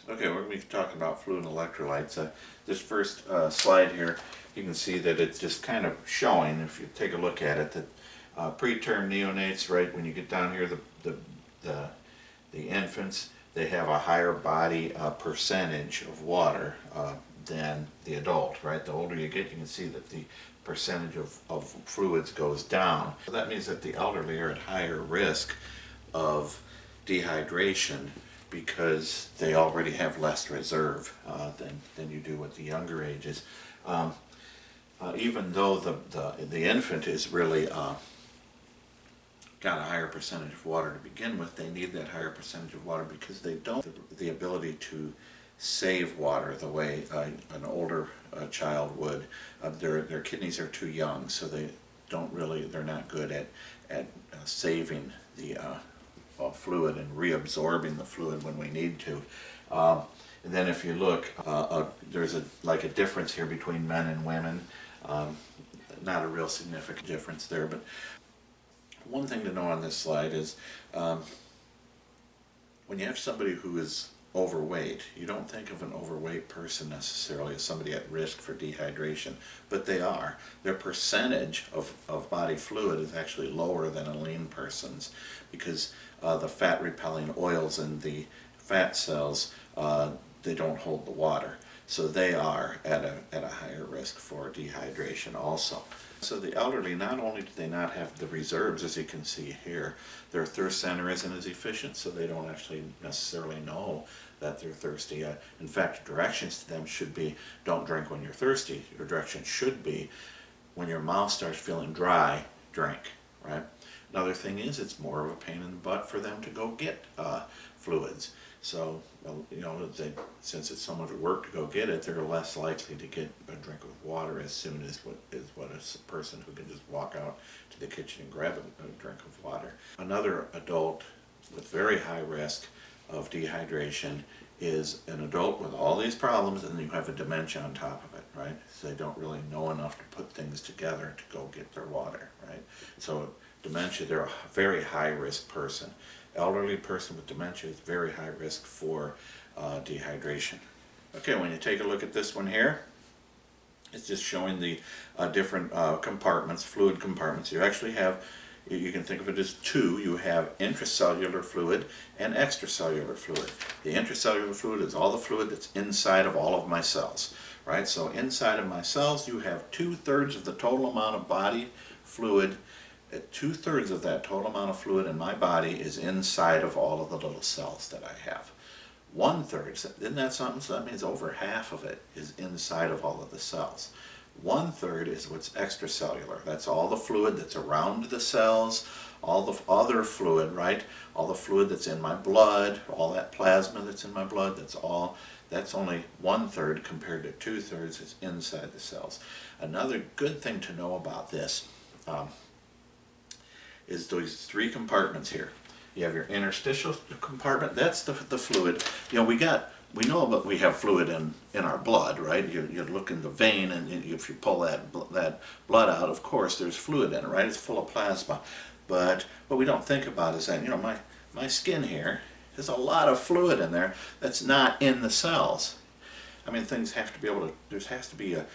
Okay, we're going to be talking about fluid and electrolytes. This first slide here, you can see that it's just kind of showing, if you take a look at it, that preterm neonates, right, when you get down here, the infants, they have a higher body percentage of water than the adult, right? The older you get, you can see that the percentage of fluids goes down. So that means that the elderly are at higher risk of dehydration because they already have less reserve than you do with the younger ages. Even though the infant is really got a higher percentage of water to begin with, they need that higher percentage of water because they don't have the ability to save water the way an older child would. Their kidneys are too young, so they're not good at saving the fluid and reabsorbing the fluid when we need to. And then if you look, there's like a difference here between men and women. Not a real significant difference there, but one thing to know on this slide is when you have somebody who is overweight, you don't think of an overweight person necessarily as somebody at risk for dehydration, but they are. Their percentage of body fluid is actually lower than a lean person's because the fat repelling oils in the fat cells, they don't hold the water. So they are at a higher risk for dehydration also. So the elderly, not only do they not have the reserves, as you can see here, their thirst center isn't as efficient, so they don't actually necessarily know that they're thirsty. In fact, directions to them should be, don't drink when you're thirsty. Your direction should be, when your mouth starts feeling dry, drink, right? Another thing is, it's more of a pain in the butt for them to go get fluids. So, since it's so much work to go get it, they're less likely to get a drink of water as soon as what a person who can just walk out to the kitchen and grab a drink of water. Another adult with very high risk of dehydration is an adult with all these problems, and you have a dementia on top of it, right? So they don't really know enough to put things together to go get their water, right? So dementia, they're a very high risk person. Elderly person with dementia is very high risk for dehydration. Okay, when you take a look at this one here, it's just showing the different compartments, fluid compartments. You actually have, you can think of it as two. You have intracellular fluid and extracellular fluid. The intracellular fluid is all the fluid that's inside of all of my cells, right? So inside of my cells, you have 2/3 of the total amount of body fluid. 2/3 of that total amount of fluid in my body is inside of all of the little cells that I have. 1/3, isn't that something? So that means over half of it is inside of all of the cells. 1/3 is what's extracellular. That's all the fluid that's around the cells, all the other fluid, right? All the fluid that's in my blood, all that plasma that's in my blood, that's only 1/3 compared to 2/3 is inside the cells. Another good thing to know about this is those three compartments here. You have your interstitial compartment, that's the fluid. We know that we have fluid in our blood, right? You look in the vein, and if you pull that blood out, of course there's fluid in it, right? It's full of plasma. But what we don't think about is that, my skin here, there's a lot of fluid in there that's not in the cells. I mean, things have to be able to, there has to be a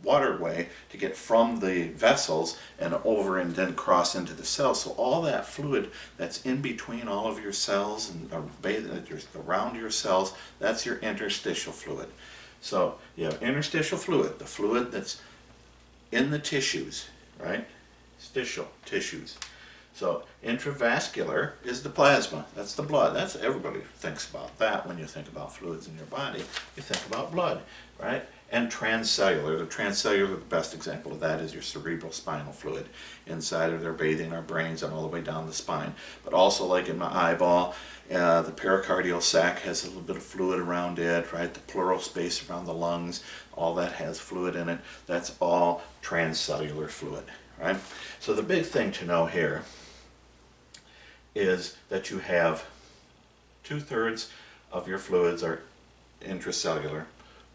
waterway to get from the vessels and over and then cross into the cells. So all that fluid that's in between all of your cells and around your cells, that's your interstitial fluid. So you have interstitial fluid, the fluid that's in the tissues, right? Stitial tissues. So intravascular is the plasma, that's the blood. That's, everybody thinks about that when you think about fluids in your body. You think about blood, right? And transcellular. The transcellular, the best example of that is your cerebral spinal fluid. Inside of there, bathing our brains and all the way down the spine. But also, like in my eyeball, the pericardial sac has a little bit of fluid around it, right? The pleural space around the lungs, all that has fluid in it. That's all transcellular fluid, right? So the big thing to know here is that you have 2/3 of your fluids are intracellular,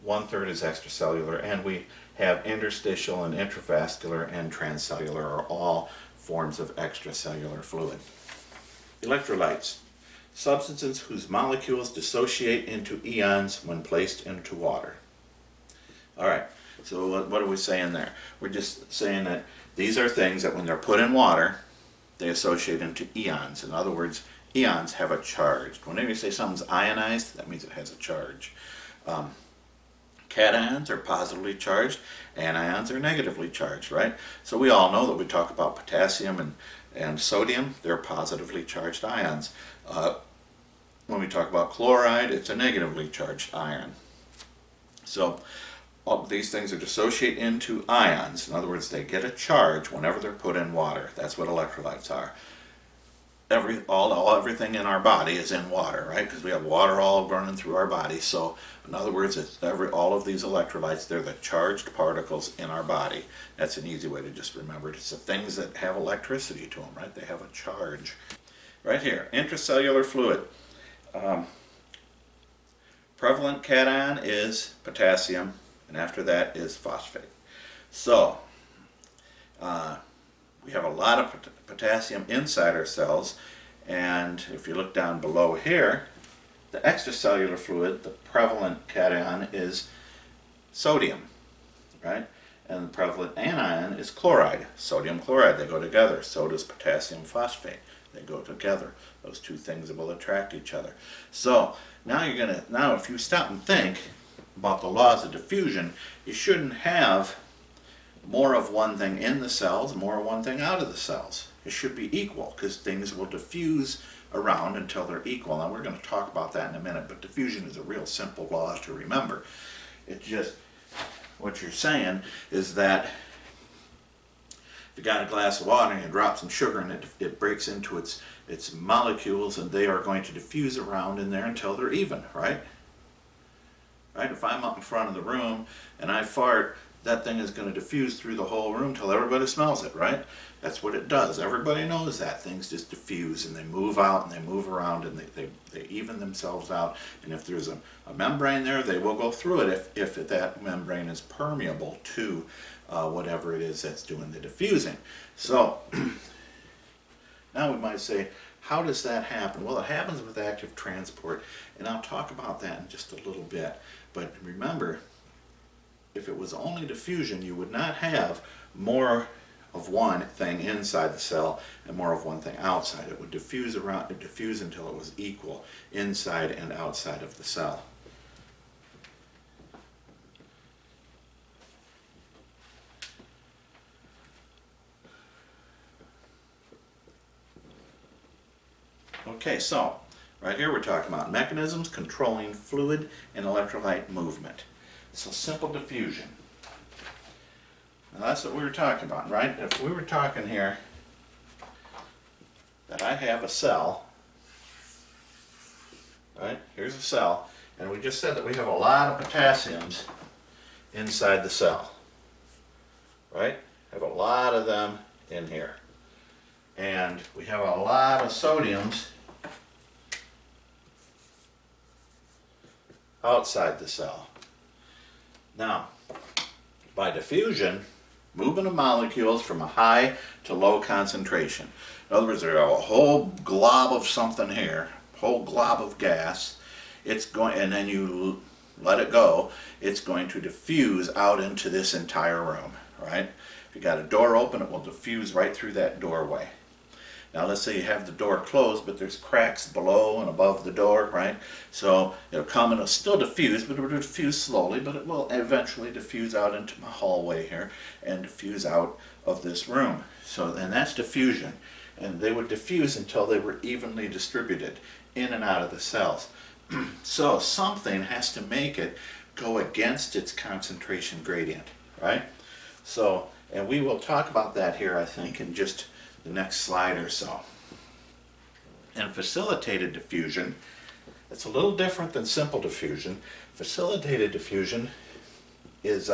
1/3 is extracellular, and we have interstitial and intravascular and transcellular are all forms of extracellular fluid. Electrolytes. Substances whose molecules dissociate into ions when placed into water. All right, so what are we saying there? We're just saying that these are things that when they're put in water, they associate into ions. In other words, ions have a charge. Whenever you say something's ionized, that means it has a charge. Cations are positively charged, anions are negatively charged, right? So we all know that we talk about potassium and sodium, they're positively charged ions. When we talk about chloride, it's a negatively charged ion. So all these things are dissociate into ions. In other words, they get a charge whenever they're put in water. That's what electrolytes are. Everything in our body is in water, right? Because we have water all running through our body. So, in other words, all of these electrolytes, they're the charged particles in our body. That's an easy way to just remember it. It's the things that have electricity to them, right? They have a charge. Right here, intracellular fluid. Prevalent cation is potassium, and after that is phosphate. So, we have a lot of potassium inside our cells, and if you look down below here, the extracellular fluid, the prevalent cation is sodium, right? And the prevalent anion is chloride, sodium chloride. They go together. So does potassium phosphate. They go together. Those two things will attract each other. So now if you stop and think about the laws of diffusion, you shouldn't have more of one thing in the cells, more of one thing out of the cells. It should be equal because things will diffuse around until they're equal. Now we're going to talk about that in a minute, but diffusion is a real simple law to remember. It's just, what you're saying is that if you got a glass of water and you drop some sugar in it, it breaks into its molecules and they are going to diffuse around in there until they're even, right? Right? If I'm up in front of the room and I fart, that thing is going to diffuse through the whole room till everybody smells it, right? That's what it does. Everybody knows that. Things just diffuse and they move out and they move around and they even themselves out. And if there's a membrane there, they will go through it if that membrane is permeable to whatever it is that's doing the diffusing. So now we might say, how does that happen? Well, it happens with active transport, and I'll talk about that in just a little bit. But remember, if it was only diffusion, you would not have more of one thing inside the cell and more of one thing outside. It would diffuse until it was equal inside and outside of the cell. Okay, so right here we're talking about mechanisms controlling fluid and electrolyte movement. So simple diffusion. Now that's what we were talking about, right? If we were talking here that I have a cell, right? Here's a cell, and we just said that we have a lot of potassiums inside the cell, right? Have a lot of them in here. And we have a lot of sodiums outside the cell. Now, by diffusion, movement of molecules from a high to low concentration. In other words, there's a whole glob of something here, whole glob of gas. It's going, and then you let it go. It's going to diffuse out into this entire room, right? If you got a door open, it will diffuse right through that doorway. Now let's say you have the door closed, but there's cracks below and above the door, right? So it'll come and it'll still diffuse, but it will diffuse slowly, but it will eventually diffuse out into my hallway here and diffuse out of this room. So, and that's diffusion. And they would diffuse until they were evenly distributed in and out of the cells. So something has to make it go against its concentration gradient, right? So, and we will talk about that here, I think, in just the next slide or so. And facilitated diffusion, it's a little different than simple diffusion. Facilitated diffusion is,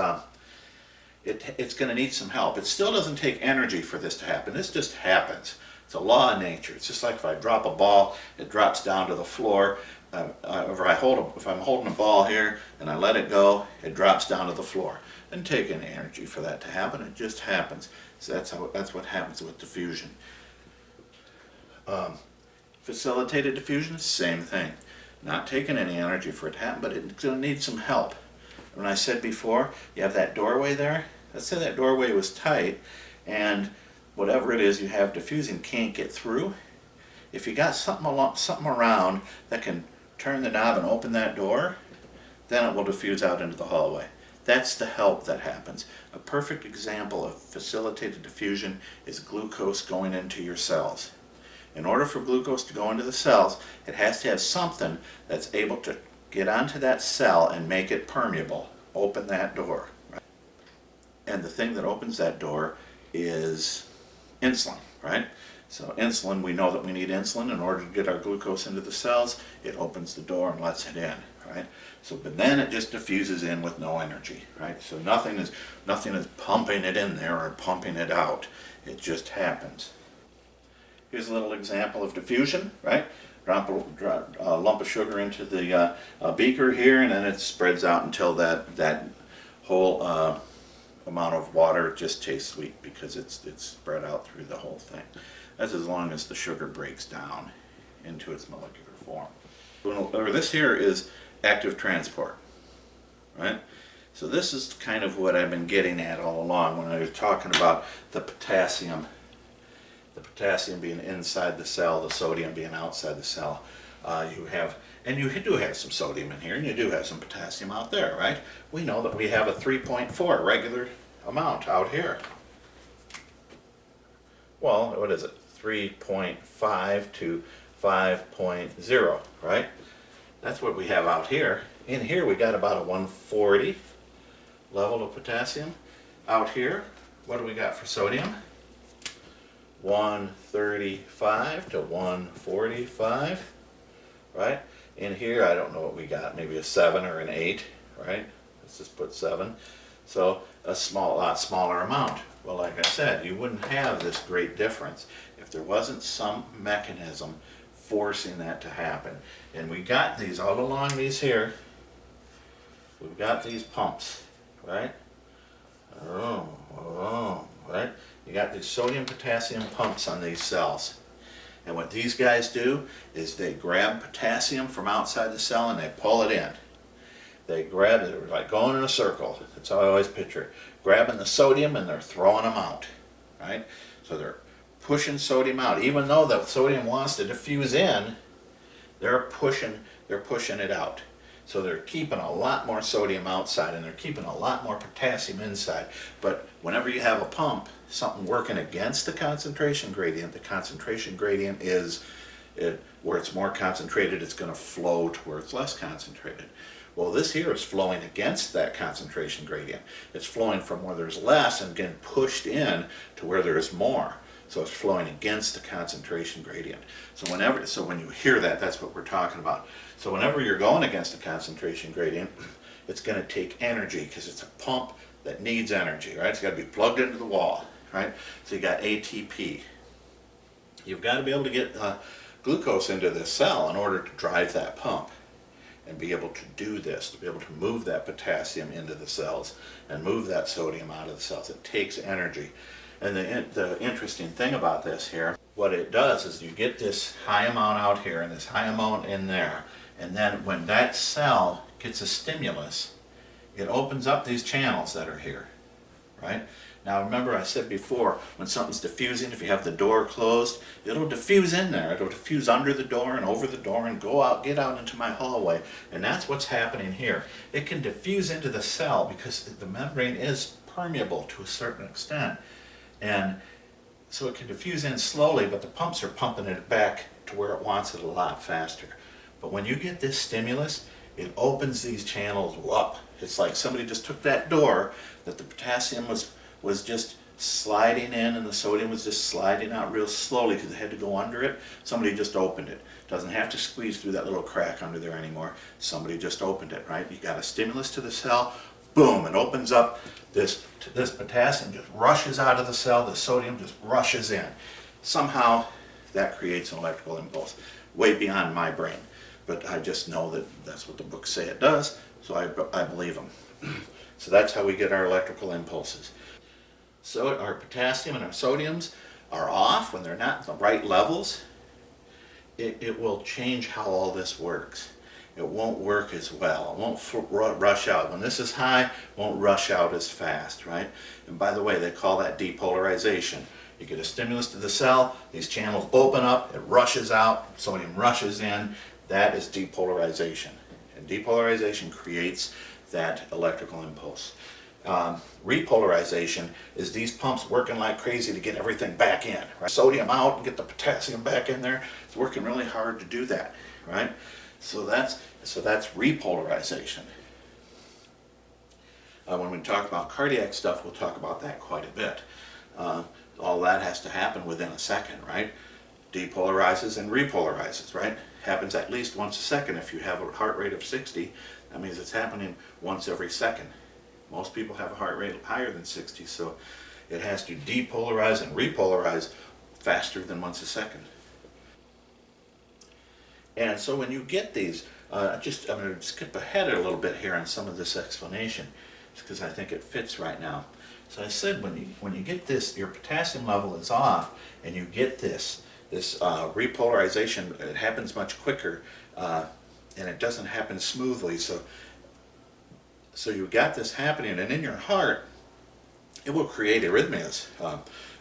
it's going to need some help. It still doesn't take energy for this to happen. This just happens. It's a law of nature. It's just like if I drop a ball, it drops down to the floor. If I'm holding a ball here and I let it go, it drops down to the floor. It doesn't take any energy for that to happen. It just happens. So that's what happens with diffusion. Facilitated diffusion, same thing. Not taking any energy for it to happen, but it's going to need some help. When I said before, you have that doorway there. Let's say that doorway was tight and whatever it is you have diffusing can't get through. If you got something around that can turn the knob and open that door, then it will diffuse out into the hallway. That's the help that happens. A perfect example of facilitated diffusion is glucose going into your cells. In order for glucose to go into the cells, it has to have something that's able to get onto that cell and make it permeable, open that door. Right? And the thing that opens that door is insulin, right? So insulin, we know that we need insulin in order to get our glucose into the cells. It opens the door and lets it in, right? So, but then it just diffuses in with no energy, right? So nothing is pumping it in there or pumping it out. It just happens. Here's a little example of diffusion, right? Drop a lump of sugar into the beaker here, and then it spreads out until that whole amount of water just tastes sweet because it's spread out through the whole thing. That's as long as the sugar breaks down into its molecular form. This here is active transport, right? So this is kind of what I've been getting at all along when I was talking about the potassium being inside the cell, the sodium being outside the cell. You do have some sodium in here, and you do have some potassium out there, right? We know that we have a 3.4 regular amount out here. Well, what is it? 3.5 to 5.0, right? That's what we have out here. In here we got about a 140 level of potassium. Out here, what do we got for sodium? 135 to 145, right? In here, I don't know what we got, maybe a 7 or an 8, right? Let's just put 7. So a lot smaller amount. Well, like I said, you wouldn't have this great difference if there wasn't some mechanism forcing that to happen. And we got these all along these here. We've got these pumps, right? Right? You got these sodium potassium pumps on these cells. And what these guys do is they grab potassium from outside the cell and they pull it in. They grab it like going in a circle. That's how I always picture it. Grabbing the sodium and they're throwing them out, right? So they're pushing sodium out. Even though the sodium wants to diffuse in, they're pushing it out. So they're keeping a lot more sodium outside and they're keeping a lot more potassium inside. But whenever you have a pump, something working against the concentration gradient is where it's more concentrated, it's going to flow to where it's less concentrated. Well, this here is flowing against that concentration gradient. It's flowing from where there's less and getting pushed in to where there's more. So it's flowing against the concentration gradient. So when you hear that, that's what we're talking about. So whenever you're going against the concentration gradient, it's going to take energy because it's a pump that needs energy, right? It's got to be plugged into the wall, right? So you got ATP. You've got to be able to get glucose into this cell in order to drive that pump and be able to do this, to be able to move that potassium into the cells and move that sodium out of the cells. It takes energy. And the interesting thing about this here, what it does is you get this high amount out here and this high amount in there, and then when that cell gets a stimulus, it opens up these channels that are here, right? Now remember I said before, when something's diffusing, if you have the door closed, it'll diffuse in there. It'll diffuse under the door and over the door and get out into my hallway. And that's what's happening here. It can diffuse into the cell because the membrane is permeable to a certain extent. And so it can diffuse in slowly, but the pumps are pumping it back to where it wants it a lot faster. But when you get this stimulus, it opens these channels up. It's like somebody just took that door that the potassium was just sliding in and the sodium was just sliding out real slowly because it had to go under it. Somebody just opened it. Doesn't have to squeeze through that little crack under there anymore. Somebody just opened it, right? You got a stimulus to the cell, boom, it opens up. This potassium just rushes out of the cell, the sodium just rushes in. Somehow that creates an electrical impulse, way beyond my brain. But I just know that that's what the books say it does, so I believe them. So that's how we get our electrical impulses. So our potassium and our sodiums are off when they're not at the right levels. it will change how all this works. It won't work as well. It won't rush out. When this is high, it won't rush out as fast, right? And by the way, they call that depolarization. You get a stimulus to the cell, these channels open up, it rushes out, sodium rushes in. That is depolarization. And depolarization creates that electrical impulse. Repolarization is these pumps working like crazy to get everything back in, right? Sodium out and get the potassium back in there. It's working really hard to do that, right? So that's repolarization. When we talk about cardiac stuff, we'll talk about that quite a bit. All that has to happen within a second, right? Depolarizes and repolarizes, right? Happens at least once a second. If you have a heart rate of 60, that means it's happening once every second. Most people have a heart rate higher than 60, so it has to depolarize and repolarize faster than once a second. And so when you get these, I'm going to skip ahead a little bit here on some of this explanation, because I think it fits right now. So I said when you get this, your potassium level is off, and you get this repolarization, it happens much quicker, and it doesn't happen smoothly. So you got this happening, and in your heart, it will create arrhythmias.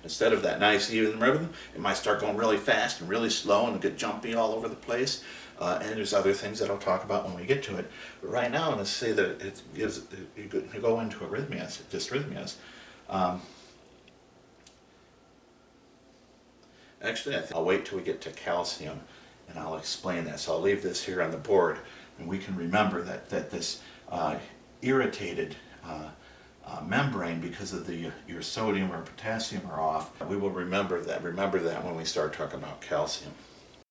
Instead of that nice even rhythm, it might start going really fast and really slow and get jumpy all over the place. And there's other things that I'll talk about when we get to it. But right now, let's say that you go into arrhythmias, dysrhythmias. Actually, I'll wait till we get to calcium, and I'll explain that. So I'll leave this here on the board, and we can remember that this irritated membrane, because of your sodium or potassium are off. We will remember that when we start talking about calcium.